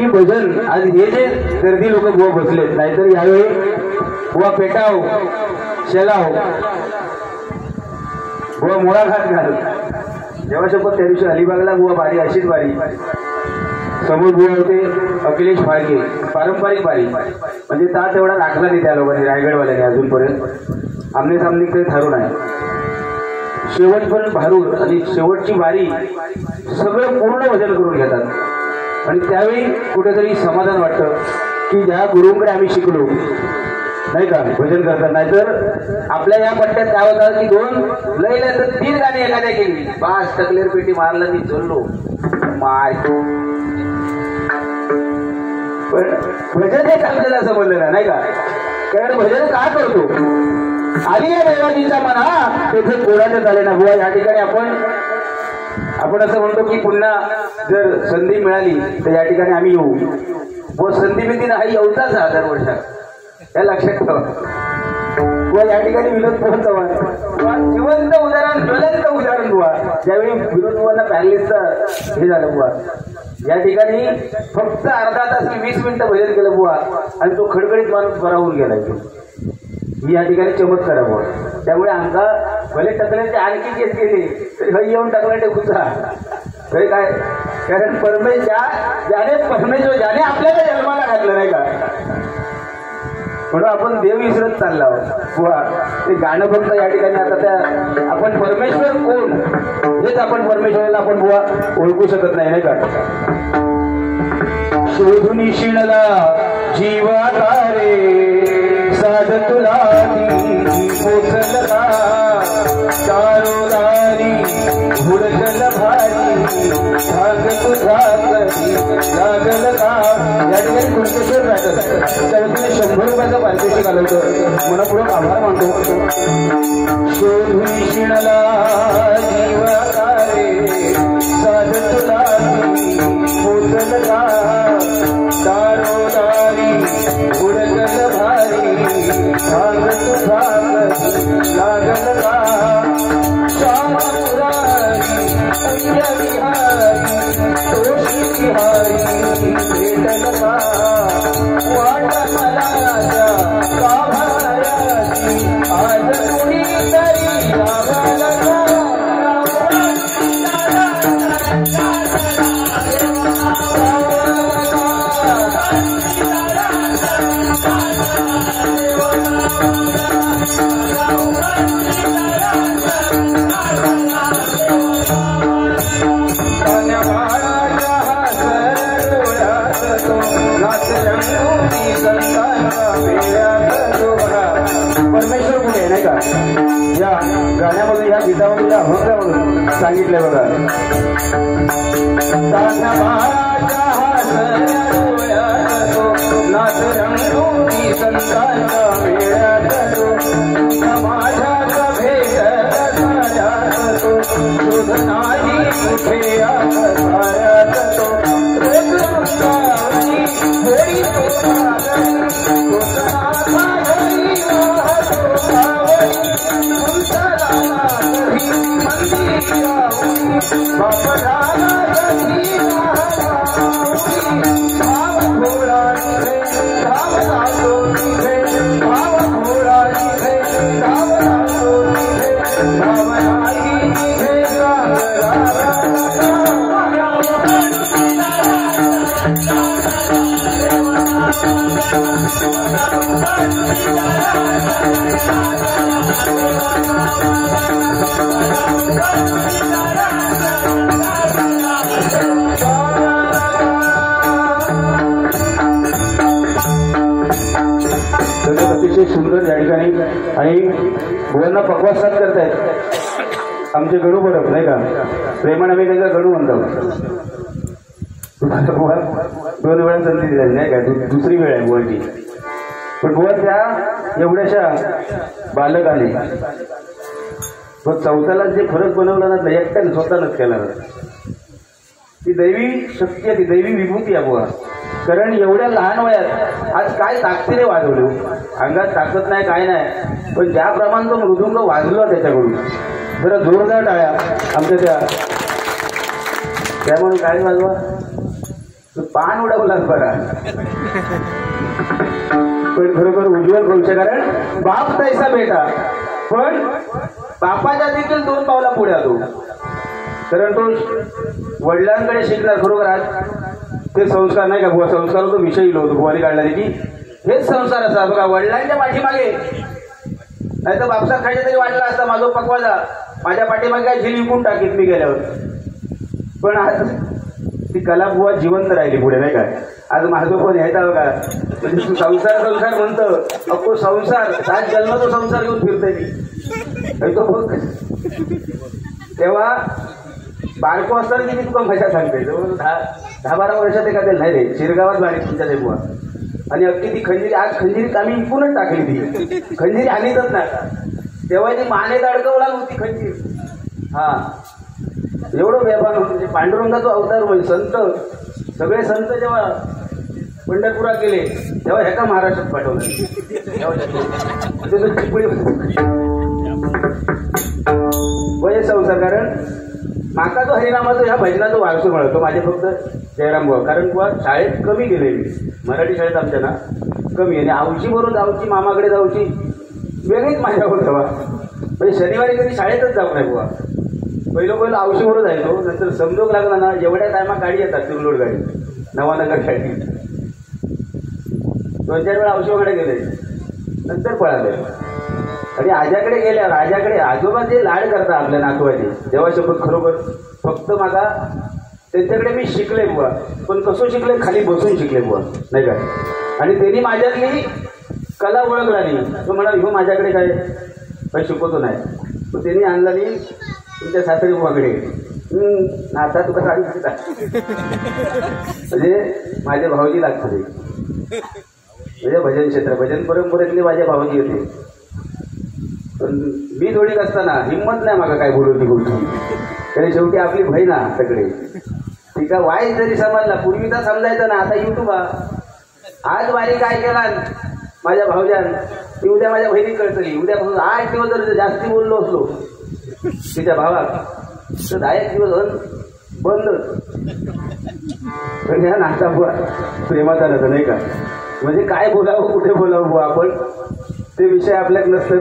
की भजन आज हे जे गर्दी लोक बुवा बसलेत, नाहीतर यावेळी बुवा पेटाव शेलाव बुवा मुळा घात घाल जेव्हा शपथ त्या दिवशी अलिबागला बुवा बारी अशीच बारी समोर बुवा होते अखिलेश फाळके, पारंपरिक बारी म्हणजे तास एवढा राखला नाही त्या लोकांनी रायगडवाल्याने अजूनपर्यंत आमने सामने काही ठरून आहे. शेवटपर्यंत भारूर आणि शेवटची बारी सगळं पूर्ण भजन करून घेतात आणि त्यावेळी कुठेतरी समाधान वाटतं की ज्या गुरुंकडे आम्ही शिकलो नाही का भजन करतात. नाहीतर आपल्या या पट्ट्यात काय होतात की 2 लय तर 3 गाणी एखाद्या केली बास टकलेर पेटी मारला मी चोरलो माय. पण भजन हे आपल्याला समजलं नाही का, कारण भजन का करतो आली या देवाजीचा म्हणा तेथे कोणाचं झाले ना बुवा. या ठिकाणी आपण असं म्हणतो की पुन्हा जर संधी मिळाली तर या ठिकाणी आम्ही येऊ व संधी मिळतील हा येऊचाच 1000 वर्षात या लक्षात ठेवा. व या ठिकाणी विनोद पोहन चव्हाण जिवंत उदाहरण ज्वलंत उदाहरण बुवा. ज्यावेळी विनोद पोहांना पॅनलिस्टचं हे झालं बुवा या ठिकाणी फक्त अर्धा तास 20 मिनिटं भजन केलं बुवा आणि तो खडखडीत माणूस बरा होऊन गेला. ही या ठिकाणी चमत्कार आहे बुवा. त्यामुळे आमचा भले टकल्याचे आणखी केस केले तरी हई येऊन टाकला टेकूचा तरी काय, कारण ज्याने आपल्याला जन्माला घातलं नाही का म्हणून आपण देव विसरत चालला बुवा. ते गाणं फक्त या ठिकाणी आता त्या आपण परमेश्वर कोण हेच आपण परमेश्वराला आपण बुवा ओळखू शकत नाही का. शोधून शिणला जीवा तारे साध तुला पोचलला दारोदारी हुडकल भारी भाग तुझा कधी लागल का. या ठिकाणी कुणकेश्वर राहतात त्यावेळी 100 रुपयाचा पारितोषिक घालवतो मला पुढे आभार मानतो. शोधून शिणला जीवा तारे साध तुला पोचलला दारोदारी हुडकल भारी भाग तुझा कधी लागल का. श्याम मुरारी प्रिय विहारी दोषी विहारी भेटल का. वाट मला गाभाऱ्याची आज कुणी तरी लाभल का. परमेश्वर कुठे नाही का या गाण्यामधून या गीतामधून या अभंगामधून सांगितलंय बघा. अतिशय सुंदर या ठिकाणी आणि भुवनांना पक्वासात करतायत आमचे गणू बरफ नाही का. प्रेमाने आम्ही त्यांना गणू म्हणतो. 2 वेळा संधी दिली नाही का, दुसरी वेळ आहे बुवाची. पण बुवा त्या एवढ्याशा बालकाने तो 4थ्याला जे फरक बनवला ना एकट्याने स्वतःच केला. ती दैवी शक्ती आहे, ती दैवी विभूती आहे बुवा. कारण एवढ्या लहान वयात आज काय ताकदीने वाजवले, अंगात ताकद नाही काय नाही, पण ज्याप्रमाणे तो मृदुंग वाजला त्याच्याकडून जरा जोरदार टाळ्या आमच्या त्या म्हणून काय वाजवा तू पान उडवलाच बरा. पण खरोखर उज्ज्वल भविष्य, कारण बाप तैसा बेटा. पण बापाच्या देखील 2 पावला पुढे आलो. कारण तो वडिलांकडे शिकणार. खरोखर आज ते संस्कार नाही का बुवा, संस्कार तो विषय होतो बुवाने काढला की हेच संस्कार असतात बघा. वडिलांच्या पाठीमागे नाही तर बापसा खायच्या तरी वाटला असता माझा पकवाजा, माझ्या पाठीमागे काय झिल विकून टाकीत मी गेल्यावर. पण आज ती कला बुवा जिवंत राहिली पुढे नाही का. आज माझं पण यायचा बघा, म्हणजे तू संसार संसार म्हणतो, अको संसार 7 जन्म तो संसार घेऊन फिरतोय मी तो बघ. तेव्हा बारको असताना की तुका मजा सांगते. 10-12 वर्षात एखाद्या नाही रे, शिरगावात बारीक तुमच्या ते बुवा. आणि अगदी ती खंजिरी, आज खंजिरी आम्ही इकूनच टाकली. ती खंजिरी आणीतच नाही. तेव्हा ती मानेत अडकवला होती खंजीर. हा एवढं व्यवहार होतं. म्हणजे पांडुरंगाचा अवतार म्हणजे संत, सगळे संत जेव्हा पंढरपुरात गेले तेव्हा ह्याका महाराष्ट्रात पाठवलं. चिपळी वय संसार. कारण माका तो हरिनामाचा ह्या भजनाचा वारसो मिळतो माझे फक्त जयराम बुवा. कारण बुवा शाळेत कमी गेले मी, मराठी शाळेत आमच्या ना कमी. आणि आवची बरोबर जाऊची, मामाकडे जाऊची वेगळीच माझ्या होत तेव्हा. म्हणजे शनिवारी कधी शाळेतच जाऊ नाही बुवा. पहिलं आवशी बरोबर जायचो. नंतर समजोग लागला ना, एवढ्या टायमा गाडी येतात, तिरुलोड गाडी, नवानगर गाडी. 2-4 वेळा आवशीकडे गेले, नंतर पळाले. आणि आज्याकडे गेल्यावर आज्याकडे आजोबा जे लाड करतात आपल्या नातवाचे, तेव्हा शपथ खरोखर फक्त माझा त्यांच्याकडे मी शिकले बुवा. पण कसं शिकले, खाली बसून शिकले बुवा नाही का. आणि त्यांनी माझ्यातली कला ओळखला नाही. तो म्हणा ह्यो माझ्याकडे काय शिकवतो नाही. मग त्यांनी आणला नाही तुमच्या सासरी बुवाकडे. आता तुका साडी घालता म्हणजे माझे भाऊजी लागतात. म्हणजे भजन क्षेत्र, भजन परंपरेतले माझे भाऊजी होते. पण मी जोडीत असताना हिंमत नाही मागा काय बोलवली गोष्टी. तरी शेवटी आपली बहीण सगळे ती का वाईट जरी समजला, पूर्वीचा समजायचं ना, आता युट्यूब आज वारी काय केला माझ्या भाऊजान ती उद्या माझ्या बहिणी कळतली. उद्यापासून 8 दिवस जर जास्ती बोललो असलो तिच्या भावात तर 10 दिवस बंद. पण ह्या नाश्ता बुवा प्रेमाचा नसतं नाही का. म्हणजे काय बोलावं, कुठे बोलावं बुवा आपण, ते विषय आपल्यात नसतात.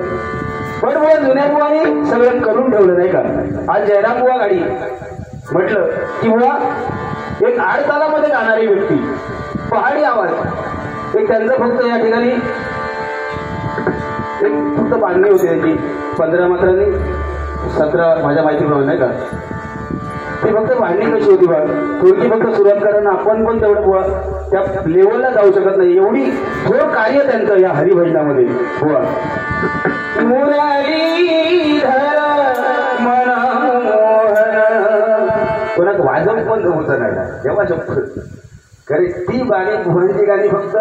पण बुवा जुन्या बुवानी सगळं करून ठेवलं नाही का. आज जयराम बुवा गाडी म्हटलं की बुवा एक 8 तालामध्ये गाणारी व्यक्ती, पहाडी आवाज, एक त्यांचं फक्त या ठिकाणी एक फक्त बांधणी होती त्यांची 15 मात्रांनी 17 माझ्या माहितीप्रमाणे नाही का. ती फक्त बांधणी कशी होती बा, थोडी फक्त सुरुवात करा ना. आपण पण तेवढं बुवा त्या लेवलला जाऊ शकत नाही. एवढी थोडं कार्य त्यांचं या हरिभजनामध्ये बुवा. कोणाक वाजव पण जमत नाही जेव्हा शपथ. कारण ती गाणी बुवांची गाणी फक्त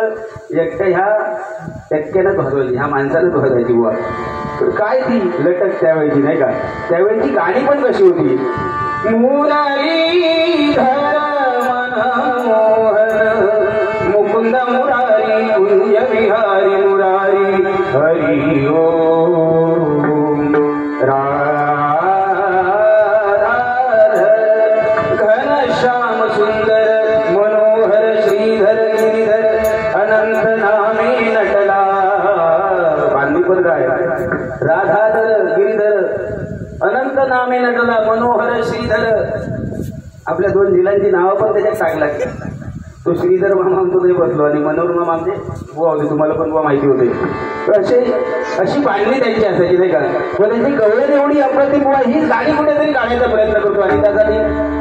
एकट्यानंच वाजवायची, ह्या माणसानंच वाजवायची बुवा. पण काय ती लटक त्यावेळेची नाही का. त्यावेळेची गाणी पण कशी होती. मुरारीधर मनमोहन मुकुंद मुरारी कुंज विहारी मुरारी हरि ओम घनश्याम सुंदर मनोहर श्रीधर गिरिधर अनंत नामे नटला. बांधणी पण काय राधाधर गिरिधर अनंत नामे नटला मनोहर श्रीधर. आपल्या 2 जिल्ह्यांची नावं पण त्याच्यात टाकला. तो श्रीधर मामा आमचं नाही बसलो आणि मनोहर मामा आमचे बुवा होते, तुम्हाला पण बुवा माहिती होते. अशी बांधणी त्यांची असायची नाही का. पण त्यांची गवळण एवढी अप्रतिम बुवा, ही गाडी कुठेतरी काढायचा प्रयत्न करतो. आणि त्यासाठी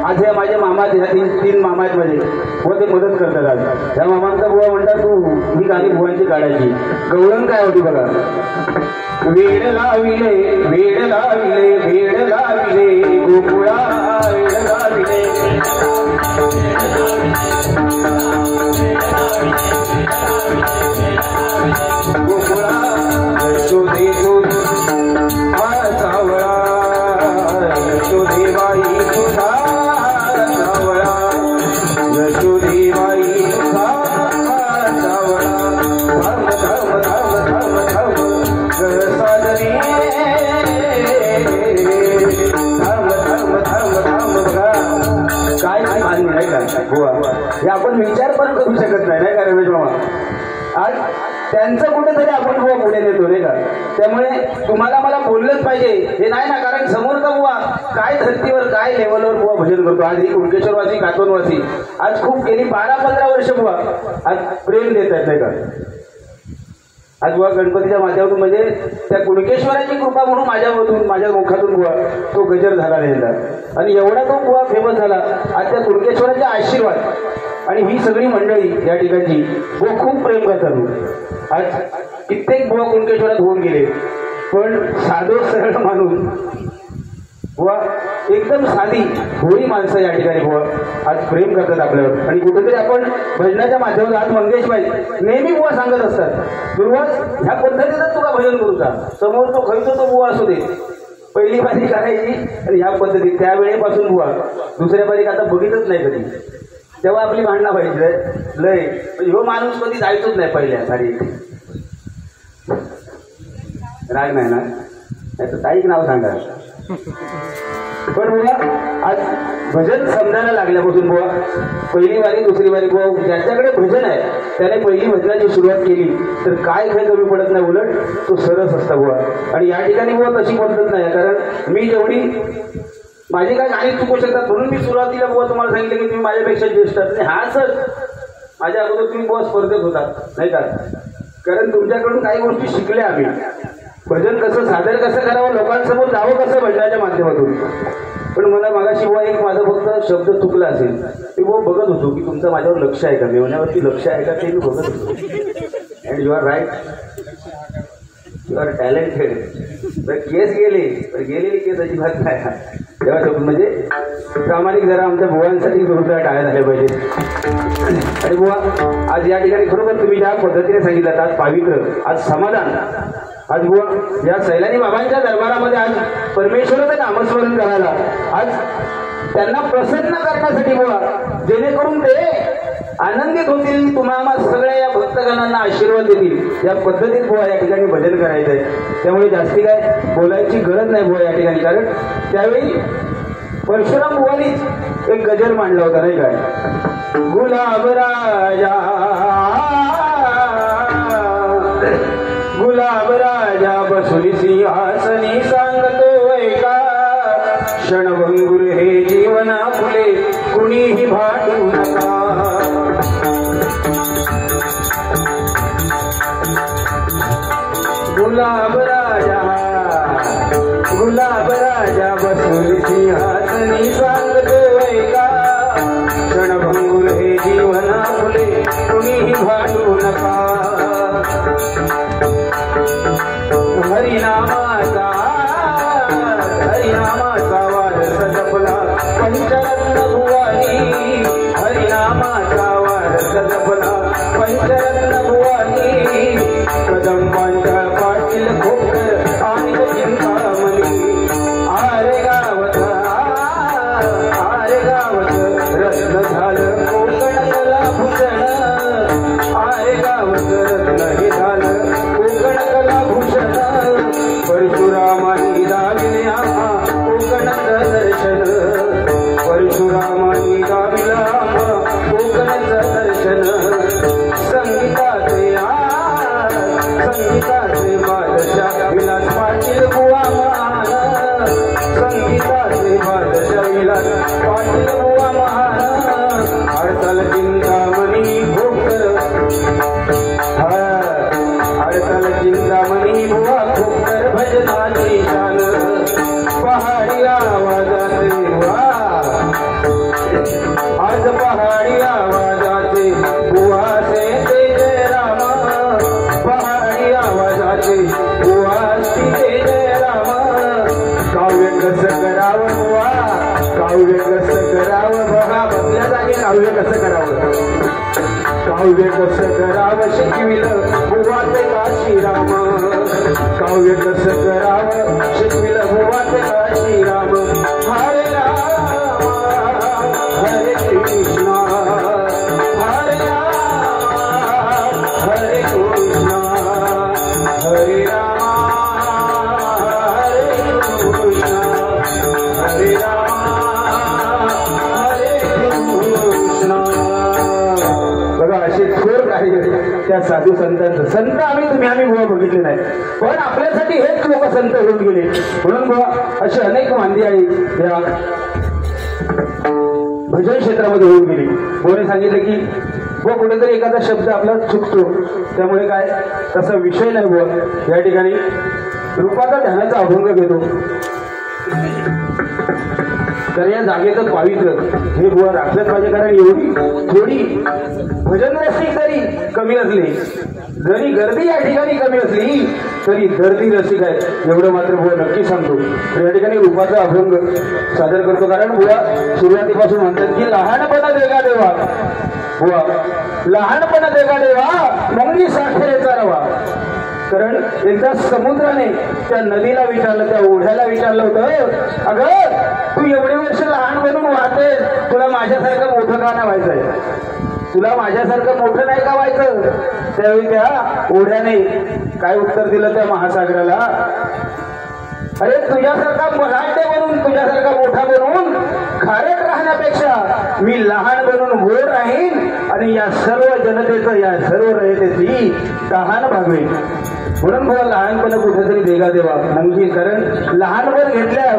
आज हे माझे मामा ह्या 3 मामा आहेत माझे बुवा, ते मदत करतात. आज त्या मामांचा बुवा म्हणतात तू ही गाडी बुवांची काढायची. गवळण काय होती बघा. वेड लाविले वेड लाविले वेड लाविले गोकुळा वेड लाविले गोकुळा यशोदे सावळा यशोदे बाई तुझा सावळा यशोदे बाई तुझा सावळा. धम धम धम धम धम सादरी धम धम धम धम. काय मान्य नाही का बुवा. या आपण विचार पण करू शकत नाही का रमेश मामा. आज त्यांचं कुठेतरी आपण बुवा पुढे नेतो नाही का. त्यामुळे तुम्हाला मला बोललंच पाहिजे हे नाही ना, कारण समोरचा बुवा काय धर्तीवर काय लेवलवर बुवा भजन करतो. आज ही कुणकेश्वरवासी कातोनवासी आज खूप गेली 12-15 वर्ष बुवा आज प्रेम देत आहेत नाही का. आज बुवा गणपतीच्या माध्यमातून म्हणजे त्या कुणकेश्वराची कृपा म्हणून माझ्या मुखातून बुवा तो गजर झाला नाही. आणि एवढा तो बुवा फेमस झाला आज त्या कुणकेश्वराचे आशीर्वाद. आणि ही सगळी मंडळी या ठिकाणची बुवा खूप प्रेम करतात. आज कित्येक बुवा कुणकेश्वरात होऊन गेले, पण साधो सरळ मानून बुवा एकदम साधी भोळी माणसं या ठिकाणी बुवा आज प्रेम करतात आपल्यावर. आणि कुठेतरी आपण भजनाच्या माध्यमातून आज मंगेशबाई नेहमी बुवा सांगत असतात, दुर्वास ह्या पद्धतीतच तुला भजन करू का. समोर तो खैतो तो बुवा असू दे, पहिली बारी करायची आणि ह्या पद्धतीत त्यावेळेपासून बुवा दुसऱ्या बारीक आता बघितच नाही कधी. तेव्हा आपली भांडणं व्हायची लय, ह्यो माणूस कधी जायचोच नाही पहिल्या सारी. राग नाही ना, नाही तर ताईक नाव सांगा. पण बुवा आज भजन समजायला लागल्यापासून बुवा पहिली वारी दुसरी वारी बुवा ज्याच्याकडे भजन आहे त्याने पहिली भजनाची सुरुवात केली तर काय काही कमी पडत नाही, उलट तो सरस असता बुवा. आणि या ठिकाणी बुवा तशी पद्धत नाही, कारण मी जेवढी माझी काय गाणी चुकू शकतात म्हणून मी सुरुवातीला बुवा तुम्हाला सांगितलं की तुम्ही माझ्यापेक्षा ज्येष्ठ आहात. हा सर माझ्या अगोदर तुम्ही बुवा स्पर्धेत होतात नाही का, कारण तुमच्याकडून काही गोष्टी शिकल्या आम्ही. भजन कसं सादर कसं करावं, लोकांसमोर जावं कसं भजनाच्या माध्यमातून. पण मला मागाशी बुवा एक माझा फक्त शब्द चुकला असेल, मी बुवा बघत होतो की तुमचं माझ्यावर लक्ष आहे का, मेवण्यावरती लक्ष आहे का ते मी बघत होतो. And you are right, you are talented. तर केस गेलेली केस अजिबात नाही. तेव्हा शब्द म्हणजे प्रामाणिक जरा आमच्या बुवांसाठी रुपया टाळ्या झाल्या पाहिजे. आणि बुवा आज या ठिकाणी खरोखर तुम्ही ज्या पद्धतीने सांगितलं, आज पावित्र, आज समाधान, आज बुवा या सैलानी बाबांच्या दरबारामध्ये आज परमेश्वराचं नामस्मरण करायला, आज त्यांना प्रसन्न करण्यासाठी बुवा जेणेकरून ते आनंदित होतील, तुम्हाला सगळ्या या भक्तगणांना आशीर्वाद देतील या पद्धतीत बुवा या ठिकाणी भजन करायचं आहे. त्यामुळे जास्ती काय बोलायची गरज नाही बुवा या ठिकाणी, कारण त्यावेळी परशुराम बुवानीच एक गजर मांडला होता नाही काय, गुलाब राजा गुलाब राजा बसुली सिंहासनी सांगतो ऐका, क्षणभंगुर हे जीवना फुले कुणीही भाटू नका. गुलाब राजा बसुली सिंहासनी सांगतो ऐका, क्षणभंगुर हे जीवना फुले कुणीही भाटू नका. हरिनामाचा वारस जपला पंचरत्न भुवानी, हरिनामाचा वारस जपला पंचरत्न भुवानी. कदंबांच्या पाटील खोकर आणि चिंतामणी, आरे गावत रत्न झालं कोकण कलाभूषण, आरे गावत रत्न हे झालं कोकण कलाभूषण. परशुरामानी दाविले आम्हा कोकणाचं दर्शन, परशुरामानी दाविला आम्हा कोकणाचं दर्शन. संगीताचे बादशाह विलास पाटील बुवा महान, संगीताचे बादशाह विलास पाटील बुवा महान. हरताल चिंतामणी भोकर, हरताल चिंतामणी बुवा भोकर भजनाची शान. पहाडी आवाजाचे आज पहाडी आवाजाचे बुवाचे ते जय राम, पहाडी आवाजाचे बुवाचे ते जय राम. काव्य कसं करावं बुवा, काव्य कसं करावं बघा, बसल्या जागी काव्य कसं करावं, काव्य कसं करावं शिकविलं बुवाचे काशीराम, काव्य कसं करावं शिकविलं बुवाचे काशीराम. हरे राम हरे कृष्ण, हरे राम हरे कृष्ण, हरे राम हरे कृष्ण, हरे राम हरे कृष्ण. थोर कार्य त्या साधू संतांचं. संत आम्ही बुवा बघितले नाही, पण आपल्यासाठी हेच लोक संत होऊन गेले. म्हणून बुवा अशी अनेक मांदी आहे या भजन क्षेत्रामध्ये होऊन गेली. बुवाने सांगितलं की बुवा कुठेतरी एखादा शब्द आपला चुकतो, त्यामुळे काय तसा विषय नाही बुवा. या ठिकाणी रूपाचा ध्यानाचा अभंग घेतो. तर या जागेचं पावित्र्य हे बुवा राखलंच पाहिजे. कारण एवढी थोडी भजन रसिक जरी कमी असली, जरी गर्दी या ठिकाणी कमी असली तरी दर्दी रसिक आहे एवढं मात्र बुवा नक्की सांगतो. तर या ठिकाणी रूपाचा अभंग सादर करतो. कारण बुवा सुरुवातीपासून म्हणतात की लहानपणा देगा देवा, बुवा लहानपणा देगा देवा मंगी साखरेचा रवा. कारण एकदा समुद्राने त्या नदीला विचारलं, त्या ओढ्याला विचारलं होतं, अगं तू एवढे वर्ष लहान बनून वाहते, तुला माझ्यासारखं मोठं का नाही व्हायचंय, तुला माझ्यासारखं मोठं नाही का व्हायचं. त्यावेळी त्या ओढ्याने काय उत्तर दिलं त्या महासागराला, अरे तुझ्यासारखा मराठे बनून, तुझ्यासारखा मोठा बनून खारट राहण्यापेक्षा मी लहान बनून गोड राहीन आणि या सर्व जनतेचं, या सर्व रयतेची तहान भागवेन. म्हणून मला लहानपण कुठेतरी देगा देवा म्हणजे. कारण लहानपण घेतल्या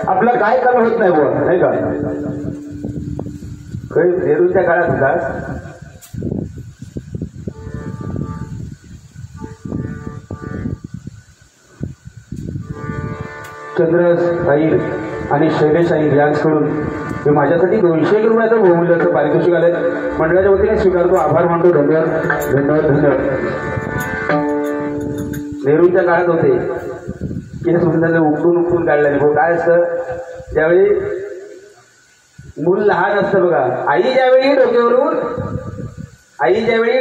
आपलं काय कमी होत नाही बुवा, नाही का. काही नेहरूच्या काळात होता चंद्रसाई आणि शैलेशाई यांच्याकडून हे माझ्यासाठी 200 रुपयाचं बहुमूल्याचं पारितोषिक आले. मंडळाच्या वतीने स्वीकारतो, आभार मानतो. धन्यवाद धन्यवाद धन्यवाद. नेहरूंच्या काळात होते की हे सुंदर उपटून काढलं नाही. काय असतं त्यावेळी मूल लहान असतं बघा. आई ज्यावेळी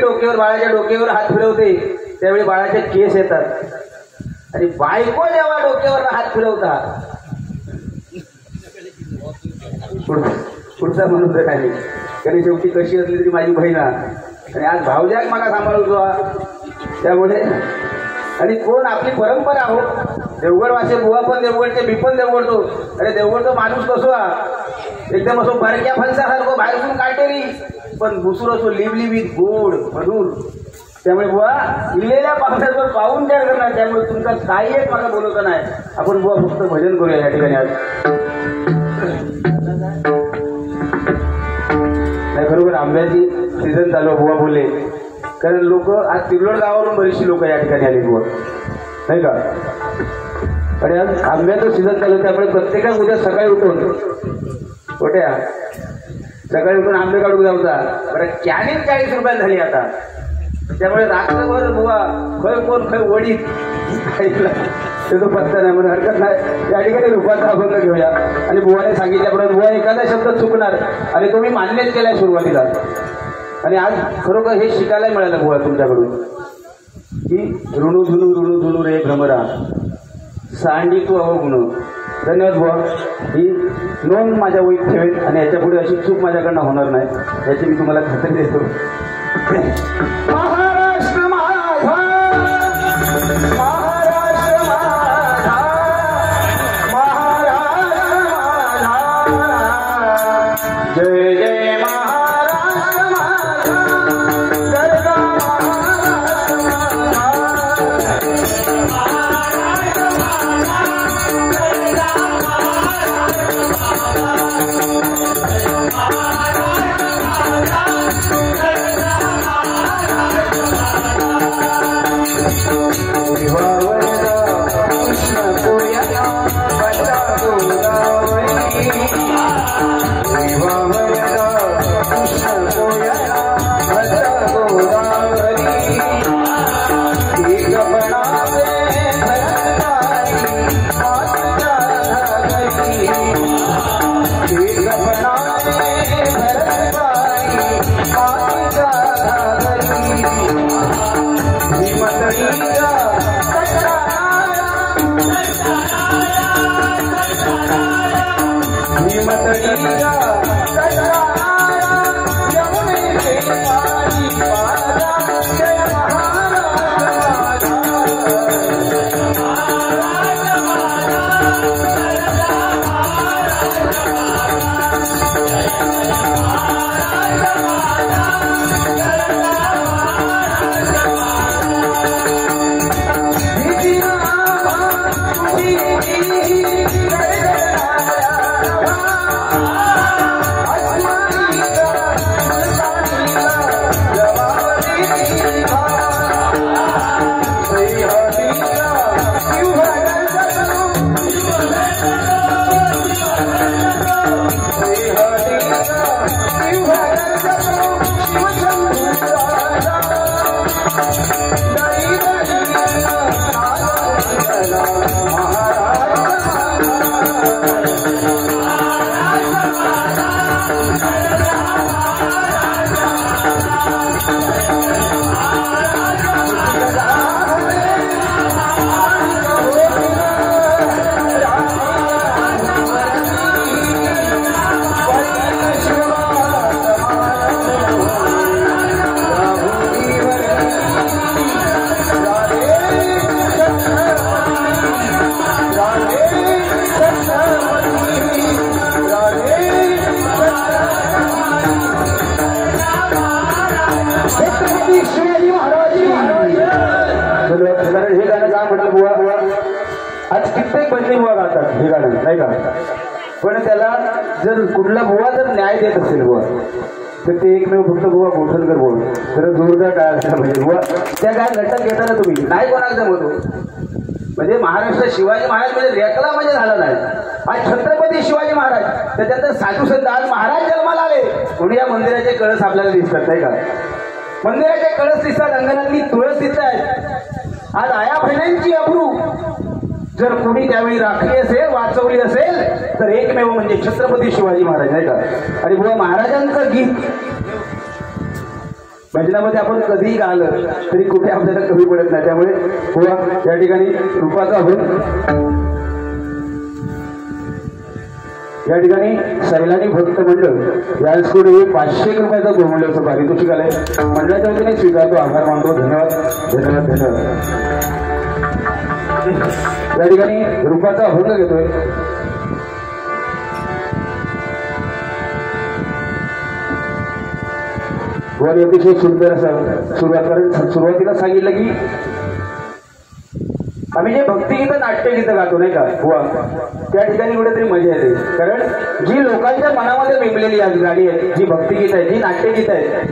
डोक्यावर बाळाच्या डोक्यावर हात फिरवते त्यावेळी बाळाचे केस येतात आणि बायको जेव्हा डोक्यावर हात फिरवतात पुढचा म्हणून काय नाही. कारण शेवटी कशी असली तरी माझी बहीण आणि आज भावजाक मला सांभाळतो. त्यामुळे आणि कोण आपली परंपरा हो, देवगड वासे बुवा पण देवगडचे, मी पण देवगडतो. अरे देवगडचा माणूस कसो एकदम असो बारक्या फणसासारखं बाहेरून काटेरी, पण बुसूर असो लिबलिबीत गोड मधुर. त्यामुळे बुवा इलेल्या पावसावर पाहून तयार करणार. त्यामुळे तुमचा काही एक मला बोलवतं नाही. आपण बुवा फक्त भजन करूया या ठिकाणी आज. नाही खरोबर आंब्याची सीझन चालू बुवा बोलले. कारण लोक आज तिरलोड गावावरून बरीचशी लोक या ठिकाणी आली बुवा, नाही का. आणि आज आंब्याचं सीझन चालू, त्यामुळे प्रत्येकाला उद्या सकाळी उठून कोट्या सकाळी उठून आंबे काढून जाऊचा. बरं 40 रुपये झाली आता. त्यामुळे रात्रभर बुवा खय कोण खय वडीत त्याचा पत्ता नाही, म्हणून हरकत नाही. या ठिकाणी रूपाचा अभंग घेऊया. आणि बुवाने सांगितल्याप्रमाणे बुवा एखादा शब्द चुकणार आणि तो मी मान्यच केलाय सुरुवातीला. आणि आज खरोखर हे शिकायला मिळालं बुवा तुमच्याकडून की ऋणू धुनू रे भ्रमरा सांडी तू अवगुण. धन्यवाद बुवा. ही नोंद माझ्या वहीत ठेवेल आणि याच्या पुढे अशी चूक माझ्याकडनं होणार नाही याची मी तुम्हाला खात्री देतो. महाराष्ट्र माझा, महाराष्ट्र माझा, महाराष्ट्र माझा, जय जय महाराष्ट्र माझा, गरजा महाराष्ट्र आज कित्येक भजनी बुवा गातात हे गाणं नाही का, पण त्याला जर कुठला बुवा जर न्याय देत असेल बुवा तर ते एकमेव फक्त बुवा गोठणकर बोल तर जोरदार काय असला म्हणजे बुवा त्या काय लटक घेताना तुम्ही नाही कोणाला जमतो. म्हणजे महाराष्ट्र शिवाजी महाराज म्हणजे रेकला म्हणजे झाला नाही. आज छत्रपती शिवाजी महाराज त्याच्यात साधू संत आज महाराज जन्माला आले म्हणून या मंदिराचे कळस आपल्याला दिसतात नाही का. मंदिराचे कळस दिसतात, अंगणातली तुळस दिसतात. आज आया बहिणांची अब्रू जर कोणी त्यावेळी राखली असेल वाचवली असेल तर एकमेव म्हणजे छत्रपती शिवाजी महाराज नाही का. आणि बुवा महाराजांचं गीत भजनामध्ये आपण कधीही गालं तरी कुठे आपल्याला कमी पडत नाही. त्यामुळे बुवा या ठिकाणी रूपाचा अभंग या ठिकाणी सैलानी भक्त मंडळ याचकडे 500 रुपयाचा गोमूल्याचं पारितोषिक आलंय. मंडळाच्या वतीने स्वीकारतो, आभार मानतो. धन्यवाद धन्यवाद धन्यवाद. या ठिकाणी रूपाचा अभंग घेतोय. वर अतिशय सुंदर असं सुरुवात, कारण सुरुवातीला सांगितलं की आम्ही जे भक्तिगीतं नाट्यगीतं गातो नाही का बुवा त्या ठिकाणी कुठेतरी मजा येते. कारण जी लोकांच्या मनामध्ये बिंबलेली आज गाणी आहे, जी भक्तिगीत आहे, जी नाट्यगीत आहे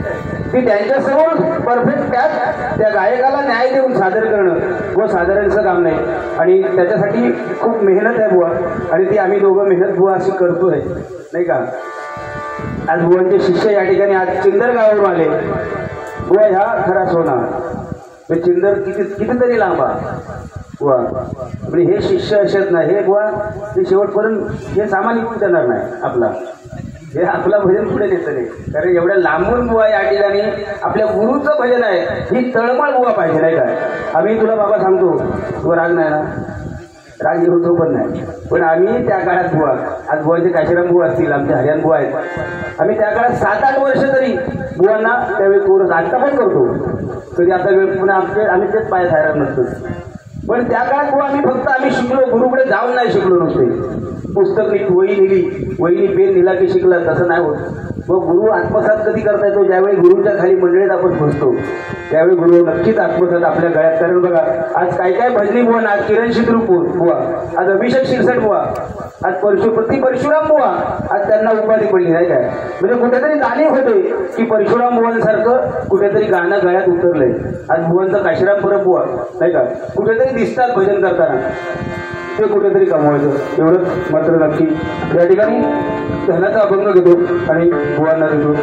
ती त्यांच्यासमोर परफेक्ट त्या गायकाला न्याय देऊन सादर करणं व साधारणचं काम नाही. आणि त्याच्यासाठी खूप मेहनत आहे बुवा, आणि ती आम्ही दोघं मेहनत बुवा अशी करतोय नाही का. आज बुवांचे शिष्य या ठिकाणी आज चिंदर गावावरून आले. बुवा ह्या खरा सोना हे चिंदर कितीतरी लांबा बुवा, म्हणजे हे शिष्य असेच नाही हे बुवा हे शेवटपर्यंत हे सामान इकून देणार नाही आपला, हे आपला भजन पुढे नेत नाही. कारण एवढ्या लांबून बुवा या ठिकाणी आपल्या गुरुचं भजन आहे, ही तळमळ बुवा पाहिजे नाही काय. आम्ही तुला बाबा सांगतो तुला राग नाही ना, राग होतो पण नाही, पण आम्ही त्या काळात बुवा आज बुवाचे काशीराम बुवा असतील, आमचे हरियाण बुवा आहेत, आम्ही त्या काळात 7-8 वर्ष तरी बुवांना त्यावेळी कोरस आता पण करतो. तरी आता वेळ पुन्हा आम्ही तेच पाय थायरान नसतो. पण त्या काळात बुवा आम्ही शिकलो, गुरुकडे जाऊन नाही शिकलो नुसते. पुस्तक नीट वही नेली, वहीनी पेन नेला की शिकला, तसं नाही होत. मग गुरु आत्मसात कधी करता येतो, ज्यावेळी गुरुच्या खाली मंडळीत आपण बसतो त्यावेळी गुरु नक्कीच आत्मसात आपल्या गळ्यात. कारण बघा आज काय भजनी बुवा, आज किरण शिद्रूपूर बुवा, आज अभिषेक शिरसट बुवा, आज परशुराम बुवा, आज त्यांना उपाधी पडली नाही काय. म्हणजे कुठेतरी जाणीव होते की परशुराम बुवांसारखं कुठेतरी गाणं गळ्यात उतरलंय. आज बुवांचं काशीराम परब बुवा नाही का कुठेतरी दिसतात भजन करताना, ते कुठेतरी कमवायचं एवढंच मात्र नक्की. या ठिकाणी धनाचा अभंग घेतो आणि बुवांना देतो.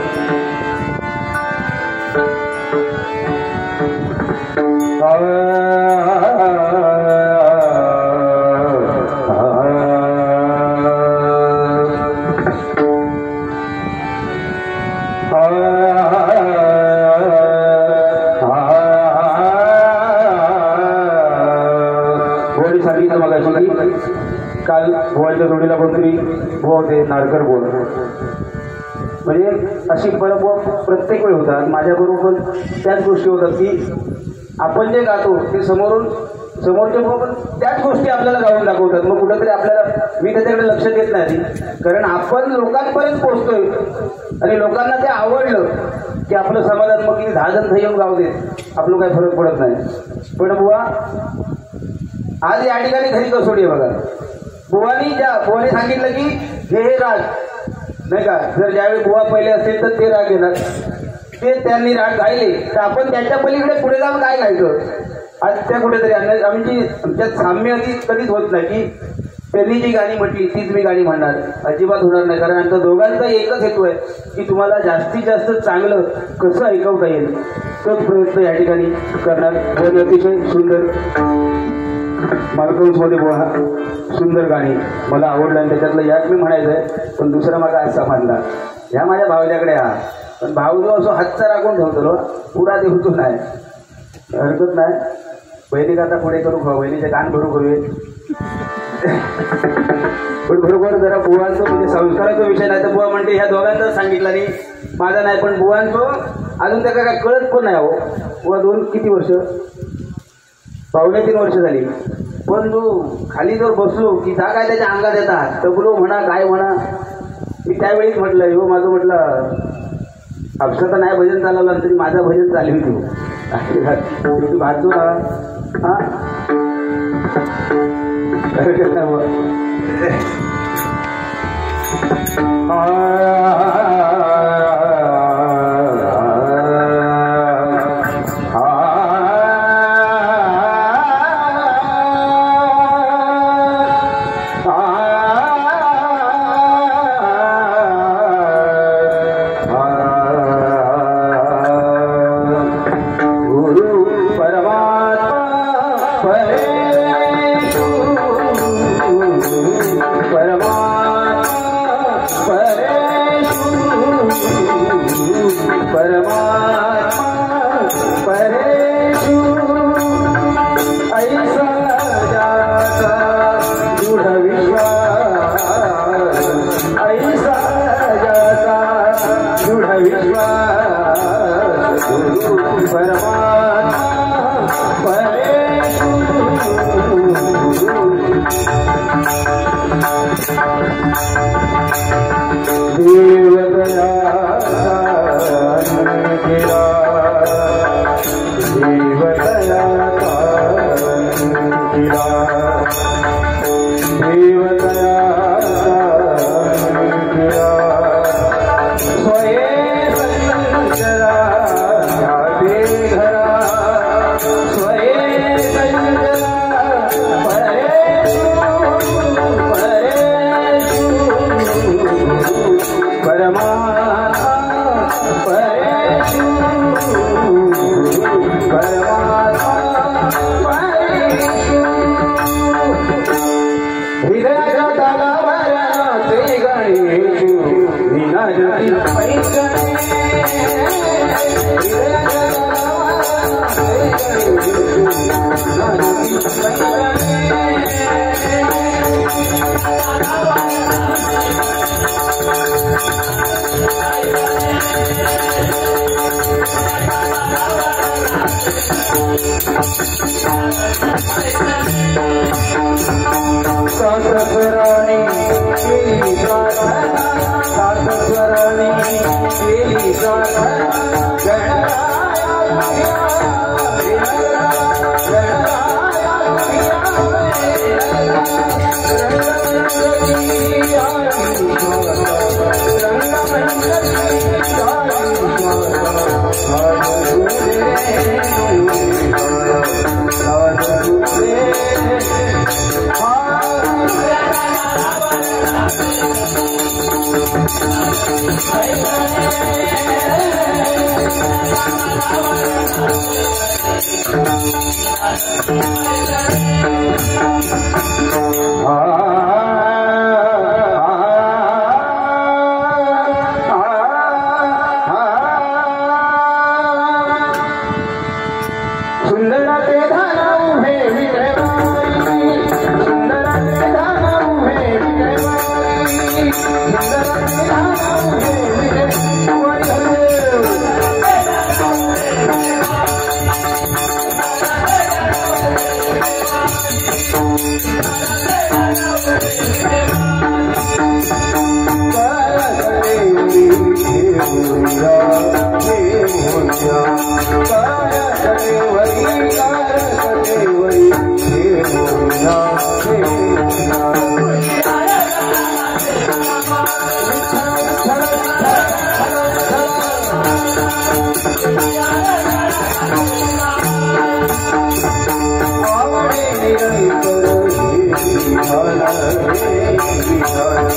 सांगितलं मला काल भुवाच्या जोडीला कोणतरी भुवा होते नारकर बोल, म्हणजे अशी परत प्रत्येक वेळ होतात. माझ्याबरोबर पण त्याच गोष्टी होतात की आपण जे गातो ते समोरचे भाऊ पण त्याच गोष्टी आपल्याला गाऊन दाखवतात. मग कुठेतरी आपल्याला मी त्याच्याकडे लक्ष देत नाही, कारण आपण लोकांपर्यंत पोहोचतोय आणि लोकांना ते आवडलं की आपलं समाधान. मग किती 10 जण येऊन गाव देत आपलं काही फरक पडत नाही. पण बुवा आज या ठिकाणी घरी कसोडी आहे बघा. बुवानी सांगितलं की हे राग नाही का, जर ज्यावेळी बुवा पहिले असेल तर ते राग येणार, ते त्यांनी राग गायले तर आपण त्यांच्या पलीकडे पुढे जाऊन काय गायचं. आज त्या कुठेतरी आमची आमच्यात साम्य कधीच होत नाही की त्यांनी जी गाणी म्हटली तीच मी गाणी म्हणणार, अजिबात होणार नाही. कारण आमचा दोघांचा एकच हेतू आहे की तुम्हाला जास्तीत जास्त चांगलं कसं ऐकवता येईल तोच प्रयत्न या ठिकाणी करणार. दोन अतिशय सुंदर मालकंसमध्ये बोहा सुंदर गाणी मला आवडलं आणि त्याच्यातलं यात मी म्हणायचं आहे. पण दुसरा माझा असा मानला ह्या माझ्या भावल्याकडे हा, पण भाऊ जो असो हातचा राखून ठेवतो पुरा देवतो नाही, हरकत नाही. बहिणी आता पुढे करू खाऊ, बहिणीचे कान भरू करूये. पण बरोबर जरा बुवांचं म्हणजे संस्काराचा विषय नाही तर बुवा म्हणते ह्या दोघांचाच सांगितलं नाही, माझा नाही. पण बुवांचं अजून त्याला काय कळत पण नाही. हो बुवा दोन किती वर्ष, 2.5-3 वर्ष झाली. पण तू खाली जर बसलो की जा काय त्याच्या अंगात येतात, तबलो म्हणा काय म्हणा. मी त्यावेळीच म्हटलं हो माझं म्हटलं आपसाचं नाही भजन चालवलं तरी माझं भजन चालवी तू भाजतो ना हा. Yeah.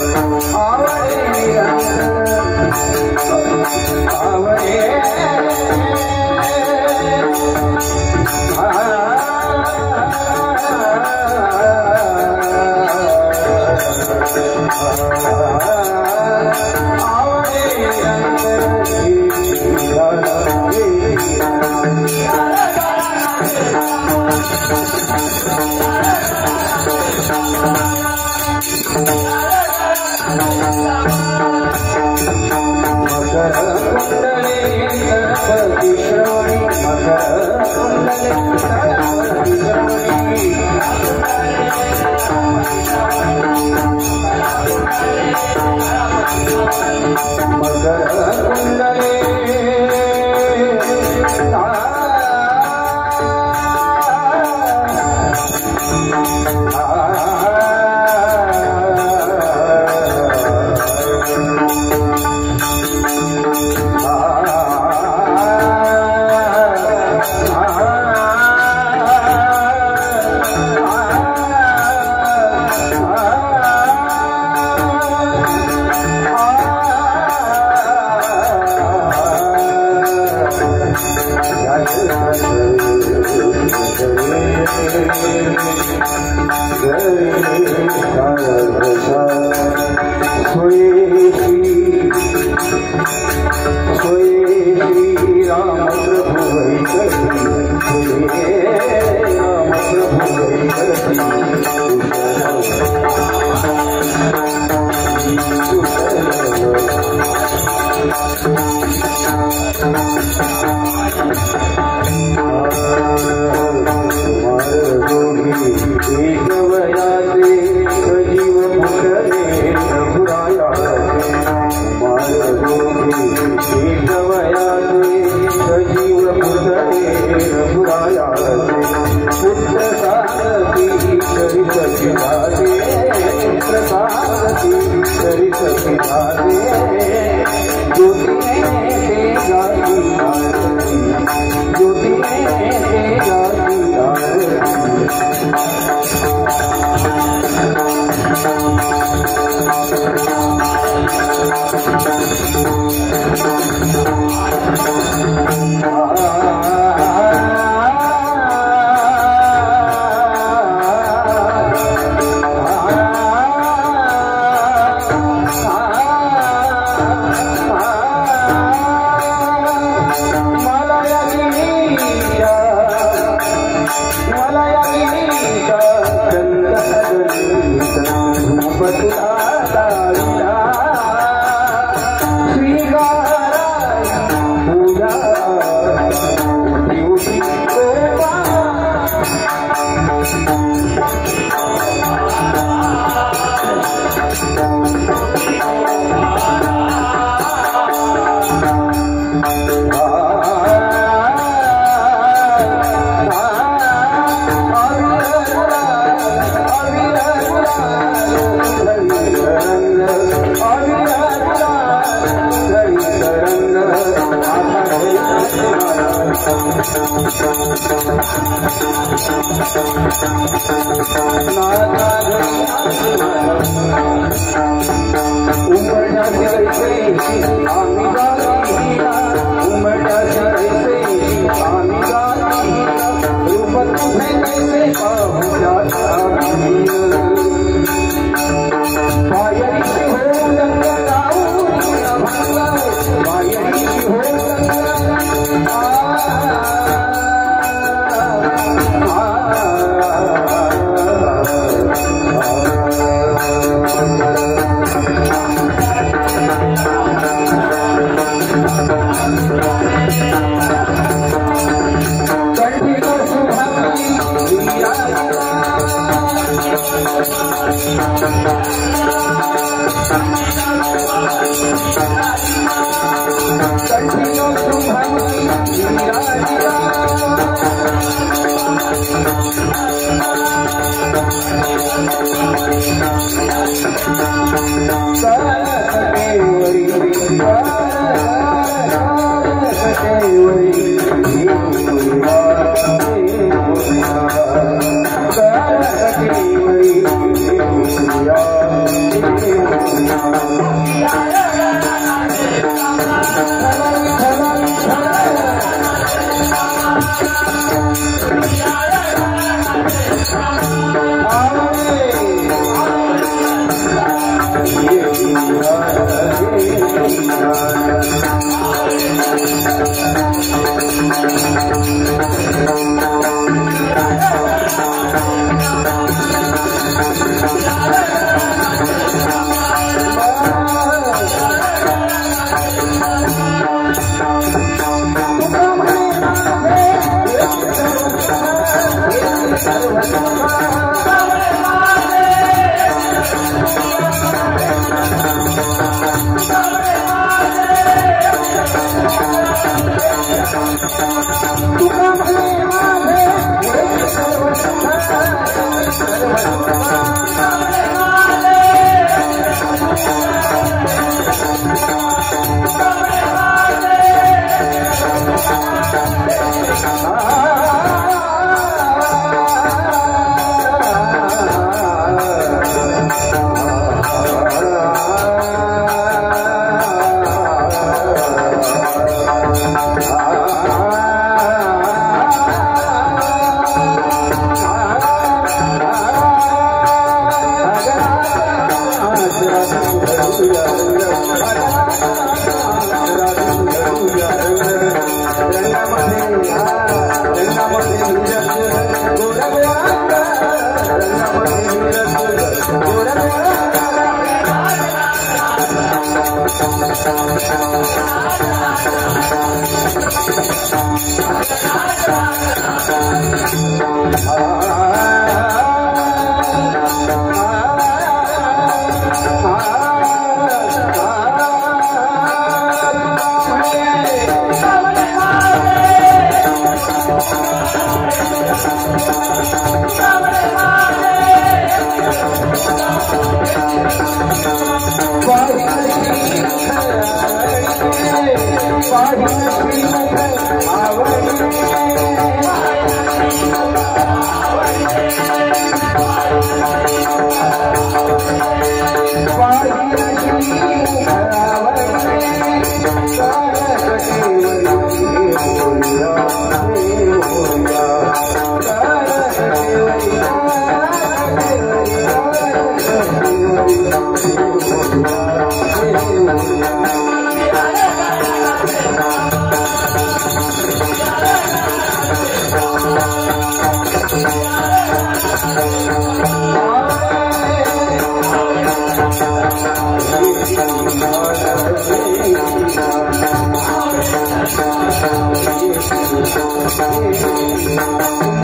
Thank you.